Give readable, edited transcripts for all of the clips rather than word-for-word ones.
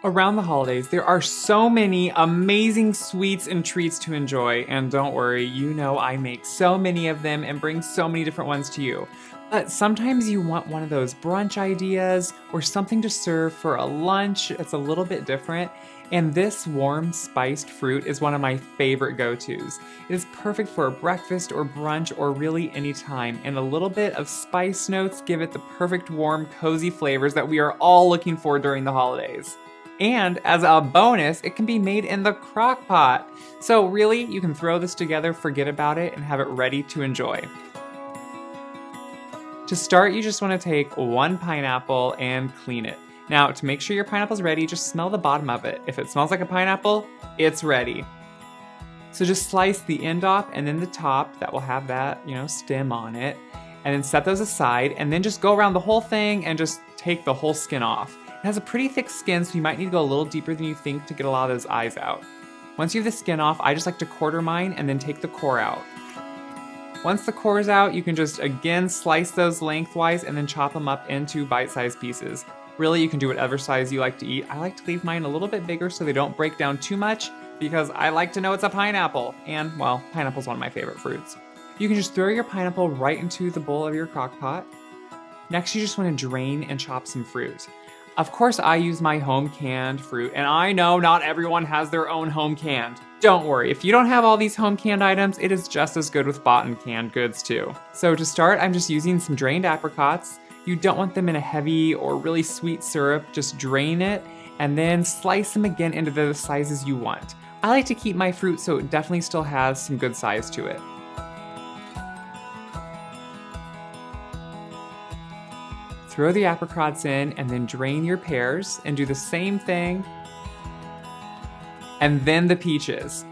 Around the holidays, there are so many amazing sweets and treats to enjoy, and don't worry, you know I make so many of them and bring so many different ones to you. But sometimes you want one of those brunch ideas or something to serve for a lunch that's a little bit different, and this warm spiced fruit is one of my favorite go-tos. It is perfect for a breakfast or brunch or really any time, and a little bit of spice notes give it the perfect warm, cozy flavors that we are all looking for during the holidays. And as a bonus, it can be made in the Crock-Pot. So really, you can throw this together, forget about it, and have it ready to enjoy. To start, you just want to take one pineapple and clean it. Now, to make sure your pineapple's ready, just smell the bottom of it. If it smells like a pineapple, it's ready. So just slice the end off and then the top that will have that, stem on it. And then set those aside, and then just go around the whole thing and just take the whole skin off. It has a pretty thick skin, so you might need to go a little deeper than you think to get a lot of those eyes out. Once you have the skin off, I just like to quarter mine and then take the core out. Once the core is out, you can just again slice those lengthwise and then chop them up into bite-sized pieces. Really, you can do whatever size you like to eat. I like to leave mine a little bit bigger so they don't break down too much because I like to know it's a pineapple. And, well, pineapple's one of my favorite fruits. You can just throw your pineapple right into the bowl of your crock-pot. Next, you just want to drain and chop some fruit. Of course, I use my home canned fruit, and I know not everyone has their own home canned. Don't worry, if you don't have all these home canned items, it is just as good with bought and canned goods too. So to start, I'm just using some drained apricots. You don't want them in a heavy or really sweet syrup, just drain it and then slice them again into the sizes you want. I like to keep my fruit so it definitely still has some good size to it. Throw the apricots in and then drain your pears and do the same thing. And then the peaches.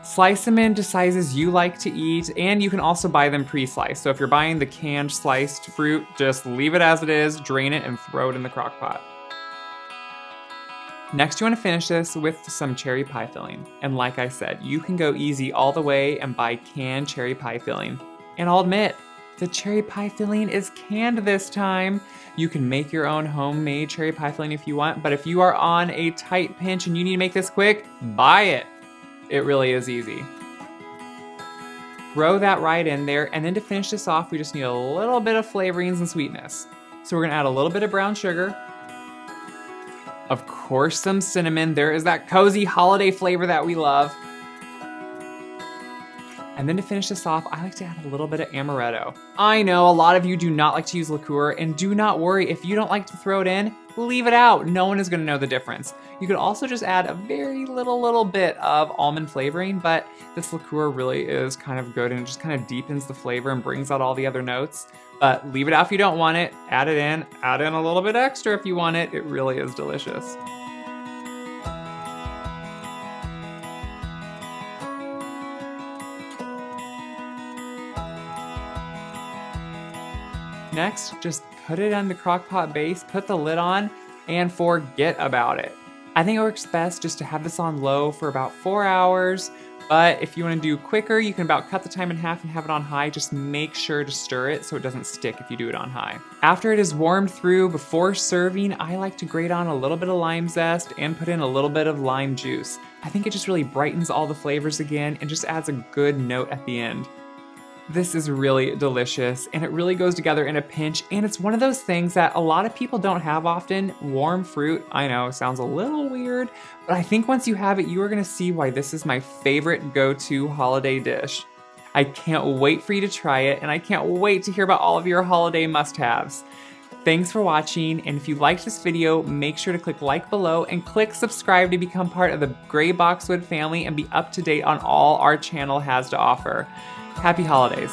Slice them into sizes you like to eat, and you can also buy them pre-sliced. So if you're buying the canned sliced fruit, just leave it as it is, drain it, and throw it in the crock pot. Next, you want to finish this with some cherry pie filling. And like I said, you can go easy all the way and buy canned cherry pie filling. And I'll admit, the cherry pie filling is canned this time. You can make your own homemade cherry pie filling if you want, but if you are on a tight pinch and you need to make this quick, buy it. It really is easy. Throw that right in there, and then to finish this off, we just need a little bit of flavorings and sweetness. So we're gonna add a little bit of brown sugar. Of course, some cinnamon. There is that cozy holiday flavor that we love. And then to finish this off, I like to add a little bit of amaretto. I know a lot of you do not like to use liqueur, and do not worry, if you don't like to throw it in, leave it out. No one is gonna know the difference. You could also just add a very little bit of almond flavoring, but this liqueur really is kind of good and it just kind of deepens the flavor and brings out all the other notes. But leave it out if you don't want it, add in a little bit extra if you want it. It really is delicious. Next, just put it on the crock-pot base, put the lid on, and forget about it. I think it works best just to have this on low for about 4 hours, but if you want to do quicker, you can about cut the time in half and have it on high. Just make sure to stir it so it doesn't stick if you do it on high. After it is warmed through, before serving, I like to grate on a little bit of lime zest and put in a little bit of lime juice. I think it just really brightens all the flavors again and just adds a good note at the end. This is really delicious, and it really goes together in a pinch, and it's one of those things that a lot of people don't have often. Warm fruit, I know, sounds a little weird, but I think once you have it, you are gonna see why this is my favorite go-to holiday dish. I can't wait for you to try it, and I can't wait to hear about all of your holiday must-haves. Thanks for watching, and if you liked this video, make sure to click like below and click subscribe to become part of the Gray Boxwood family and be up to date on all our channel has to offer. Happy holidays.